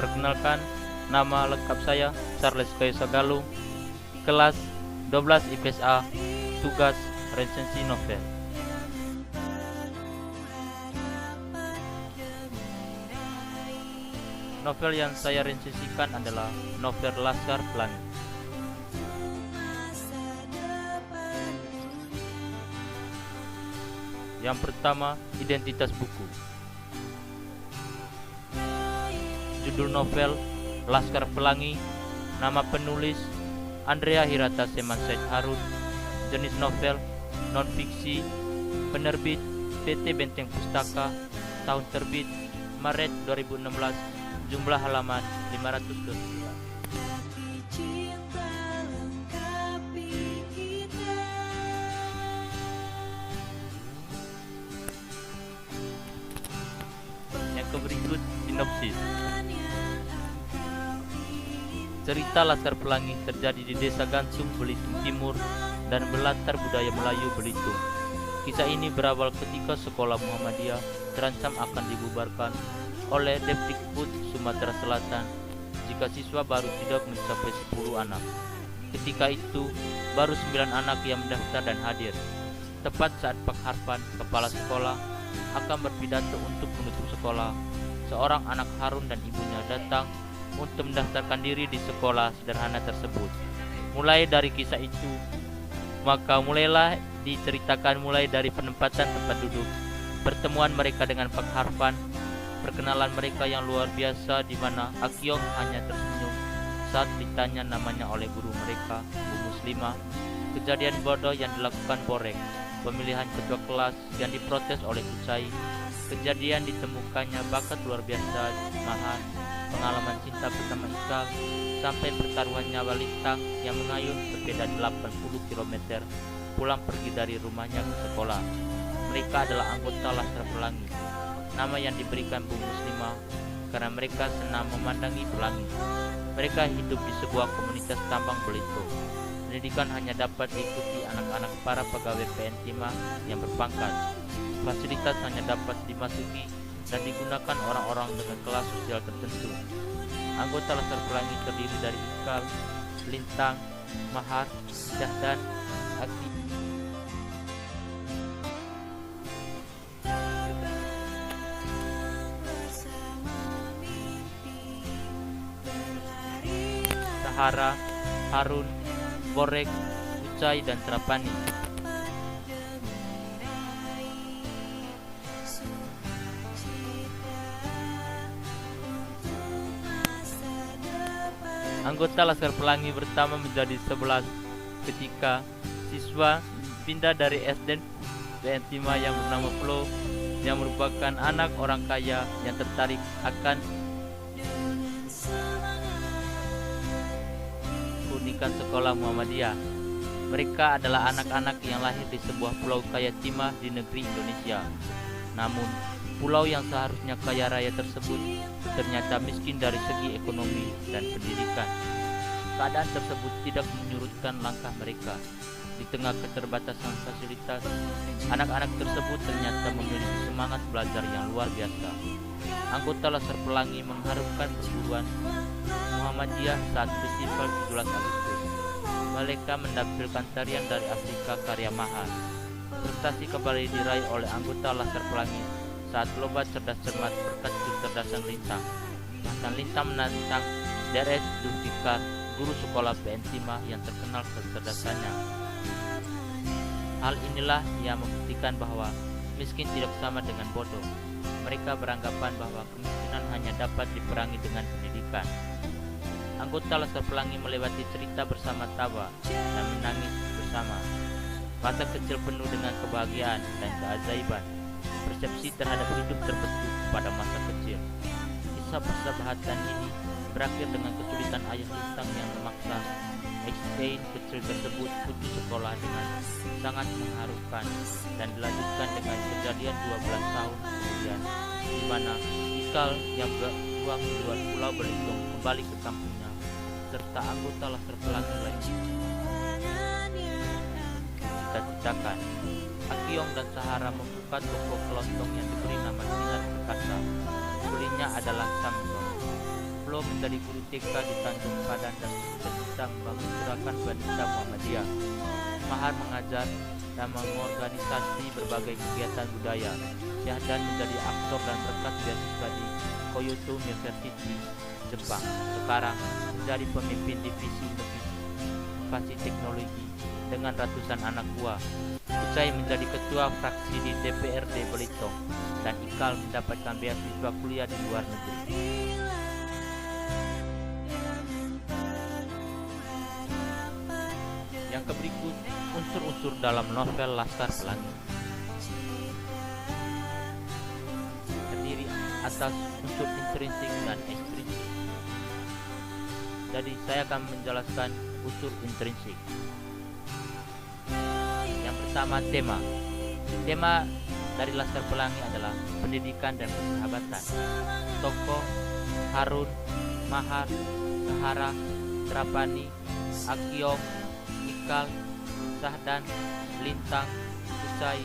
Perkenalkan, nama lengkap saya Charles Kaisa Galung, kelas 12 IPS A, tugas resensi novel. Novel yang saya resensikan adalah novel Laskar Pelangi. Yang pertama, identitas buku. Judul novel Laskar Pelangi. Nama penulis Andrea Hirata Seman Said Harun. Jenis novel non-fiksi. Penerbit PT Benteng Pustaka. Tahun terbit Maret 2016. Jumlah halaman 500. Berikut sinopsis. Cerita Laskar Pelangi terjadi di Desa Gansung, Belitung Timur dan berlatar budaya Melayu Belitung. Kisah ini berawal ketika sekolah Muhammadiyah terancam akan dibubarkan oleh Depdikbud Sumatera Selatan jika siswa baru tidak mencapai 10 anak. Ketika itu baru 9 anak yang mendaftar dan hadir. Tepat saat Pak Harpan, kepala sekolah, akan berpidato untuk menutup sekolah, seorang anak Harun dan ibunya datang untuk mendaftarkan diri di sekolah sederhana tersebut. Mulai dari kisah itu, maka mulailah diceritakan mulai dari penempatan tempat duduk, pertemuan mereka dengan Pak Harpan, perkenalan mereka yang luar biasa di mana Akyong hanya tersenyum saat ditanya namanya oleh guru mereka, Bu Muslimah, kejadian bodoh yang dilakukan Borek, pemilihan ketua kelas yang diprotes oleh Ucai, kejadian ditemukannya bakat luar biasa Mahan, pengalaman cinta bersama Ikal, sampai pertaruhan nyawa Lintang yang mengayuh sepeda 80 km pulang pergi dari rumahnya ke sekolah. Mereka adalah anggota Laskar Pelangi, nama yang diberikan Bu Muslimah karena mereka senang memandangi pelangi. Mereka hidup di sebuah komunitas tambang Belitung. Pendidikan hanya dapat diikuti anak-anak para pegawai PN Timah yang berpangkat. Fasilitas hanya dapat dimasuki dan digunakan orang-orang dengan kelas sosial tertentu. Anggota Laskar Pelangi terdiri dari Ikal, Lintang, Mahar, Syahdan, Aki. Sahara, Harun, Borek, Ucai, dan Trapani. Anggota Laskar Pelangi pertama menjadi 11 ketika siswa pindah dari SD PN Timah yang bernama Flo, yang merupakan anak orang kaya yang tertarik akan keunikan sekolah Muhammadiyah. Mereka adalah anak-anak yang lahir di sebuah pulau kaya Timah di negeri Indonesia. Namun, pulau yang seharusnya kaya raya tersebut ternyata miskin dari segi ekonomi dan pendidikan. Keadaan tersebut tidak menyurutkan langkah mereka. Di tengah keterbatasan fasilitas, anak-anak tersebut ternyata memiliki semangat belajar yang luar biasa. Anggota Laskar Pelangi mengharumkan perguruan Muhammadiyah saat festival 17 Agustus. Mereka menampilkan tarian dari Afrika karya Mahar. Prestasi kembali diraih oleh anggota Laskar Pelangi saat lomba cerdas cermat berkat kecerdasan Lintang. Bahkan Lintang menantang DRS Zulfikar, guru sekolah PN Timah yang terkenal kecerdasannya. Hal inilah yang membuktikan bahwa miskin tidak sama dengan bodoh. Mereka beranggapan bahwa kemiskinan hanya dapat diperangi dengan pendidikan. Anggota Laskar Pelangi melewati cerita bersama tawa dan menangis bersama. Masa kecil penuh dengan kebahagiaan dan keajaiban. Persepsi terhadap hidup terbentuk pada masa kecil. Kisah persahabatan ini berakhir dengan kesulitan ayah Lintang yang memaksa Einstein kecil tersebut putus sekolah dengan sangat mengharukan, dan dilanjutkan dengan kejadian 12 tahun kemudian di mana Ikal yang berjuang di luar pulau Belitung kembali ke kampungnya serta anggota Laskar Pelangi lain. Cita-citakan Akyong dan Sahara membuka toko kelontong yang diberi nama Sinar Perkasa. Pembelinya adalah Samson. Flo menjadi guru TK di Tanjung Padan dan bercita-cita membangun gerakan wanita Muhammadiyah. Mahar mengajar dan mengorganisasi berbagai kegiatan budaya. Syahdan menjadi aktor dan berkat beasiswa di Kyoto University, Jepang. Sekarang menjadi pemimpin divisi inovasi teknologi dengan ratusan anak buah. Usai menjadi ketua fraksi di DPRD Belitung, dan Ikal mendapatkan beasiswa kuliah di luar negeri. Yang berikut unsur-unsur dalam novel Laskar Pelangi. Terdiri atas unsur intrinsik dan ekstrinsik. Jadi saya akan menjelaskan unsur intrinsik. Yang pertama, tema. Tema dari Laskar Pelangi adalah pendidikan dan persahabatan. Tokoh Harun, Mahar, Sahara, Trapani, Akyong, Ikal, Syahdan, Lintang, Usai,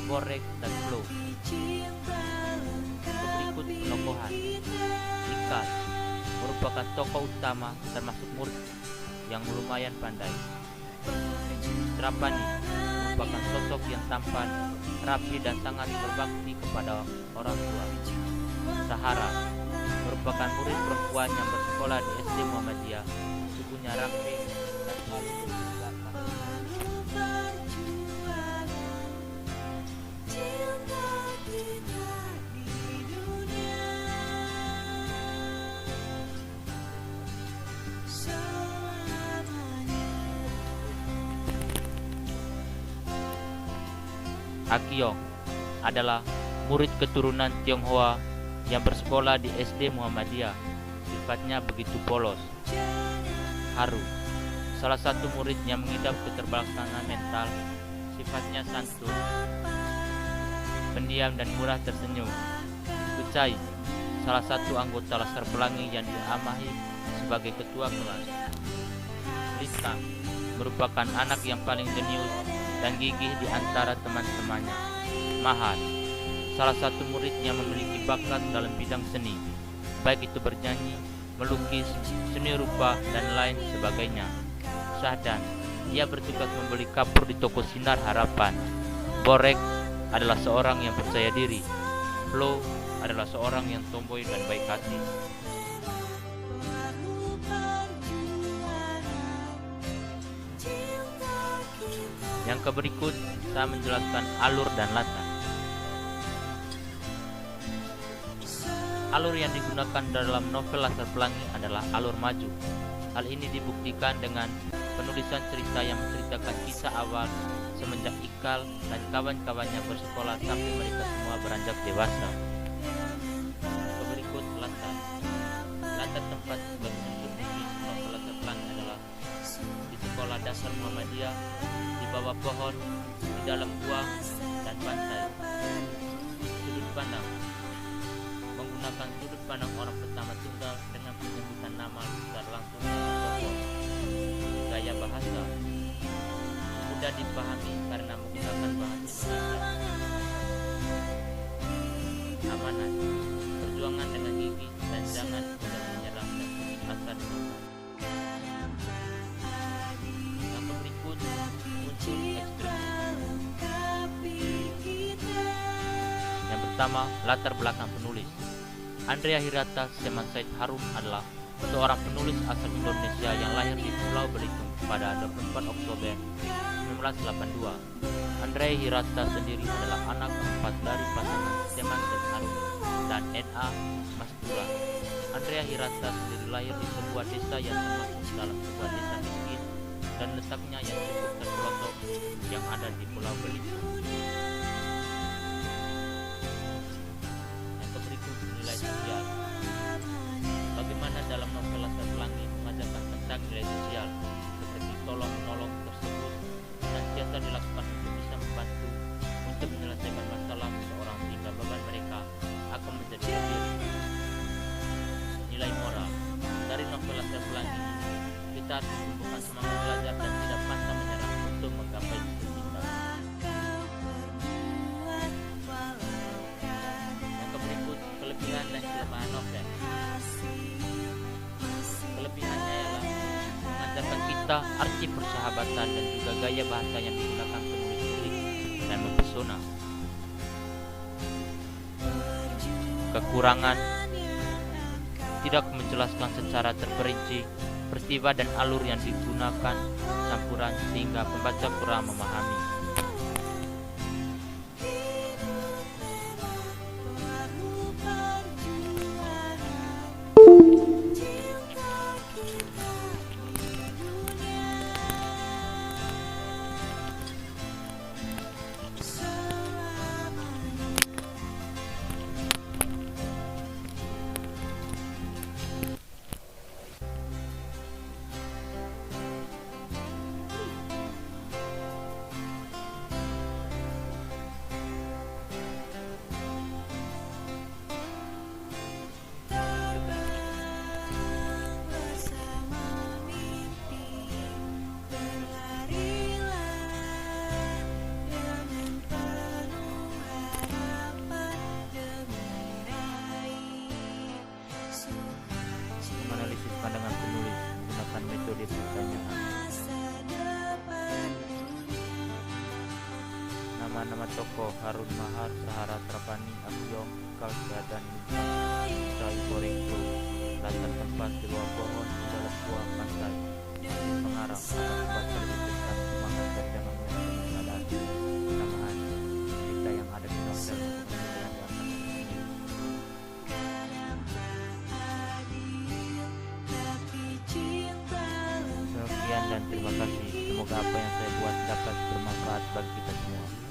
Borek, dan Flo. Berikut penokohan. Ikal merupakan tokoh utama termasuk murid yang lumayan pandai. Trapani merupakan sosok yang tampan, rapi, dan sangat berbakti kepada orang tua. Sahara merupakan murid perempuan yang bersekolah di SD Muhammadiyah. Tubuhnya rapi dan selalu berbelakang. Akyong adalah murid keturunan Tionghoa yang bersekolah di SD Muhammadiyah. Sifatnya begitu polos. Haru, salah satu murid yang mengidap keterbelakangan mental. Sifatnya santun, pendiam, dan murah tersenyum. Ucai, salah satu anggota Laskar Pelangi yang diamahi sebagai ketua kelas. Lintang merupakan anak yang paling jenius dan gigih di antara teman-temannya. Mahar, salah satu murid yang memiliki bakat dalam bidang seni, baik itu bernyanyi, melukis, seni rupa, dan lain sebagainya. Syahdan, ia bertugas membeli kapur di toko Sinar Harapan. Borek adalah seorang yang percaya diri. Flo adalah seorang yang tomboy dan baik hati. Yang berikut saya menjelaskan alur dan latar. Alur yang digunakan dalam novel Laskar Pelangi adalah alur maju. Hal ini dibuktikan dengan penulisan cerita yang menceritakan kisah awal semenjak Ikal dan kawan-kawannya bersekolah sampai mereka semua beranjak dewasa. Berikut latar. Latar tempat berunsur novel Laskar Pelangi adalah di sekolah dasar Muhammadiyah, di bawah pohon, di dalam gua, dan pantai. Sudut pandang menggunakan sudut pandang orang pertama tunggal dengan penyebutan nama secara langsung tokoh. Gaya bahasa mudah dipahami karena menggunakan bahasa Indonesia. Amanat, perjuangan dengan gigih dan jangan mudah menyerah dan akan menang. Yang berikut unsur ekstrinsik. Yang pertama, latar belakang penulis. Andrea Hirata Seman Said Harun adalah seorang penulis asal Indonesia yang lahir di Pulau Belitung pada 24 Oktober 1982. Andrea Hirata sendiri adalah anak keempat dari pasangan Seman Said Harun dan N.A. Mastura. Andrea Hirata sendiri lahir di sebuah desa yang termasuk dalam sebuah desa miskin dan letaknya yang cukup terpelosok yang ada di Pulau Belitung. Yang berikut nilai sosial. Bagaimana dalam novel Laskar Pelangi mengajarkan tentang nilai sosial seperti tolong menolong tersebut senantiasa dilakukan untuk bisa membantu untuk menyelesaikan masalah seseorang sehingga beban mereka akan menjadi lebih ringan. Nilai moral dari novel Laskar Pelangi ini, kita harus menumbuhkan semangat belajar dan tidak pantang menyerah untuk menggapai cita-cita. cerita, arti persahabatan, dan juga gaya bahasa yang digunakan penulis unik dan mempesona. Kekurangan: tidak menjelaskan secara terperinci peristiwa dan alur yang digunakan campuran sehingga pembaca kurang memahami. Menganalisis pandangan penulis menggunakan metode pertanyaan. Nama-nama tokoh: Harun Mahar, Sahara Trapani, Akyong, Kal Seadan, Sai Borenggo. Latar tempat: di bawah pohon, di dalam buah pantai. Pengarang: tempat terlibat semangat dan jangan sadar. Kesamaan: cerita yang ada di novel yang diangkat. Sekian dan terima kasih. Semoga apa yang saya buat dapat bermanfaat bagi kita semua.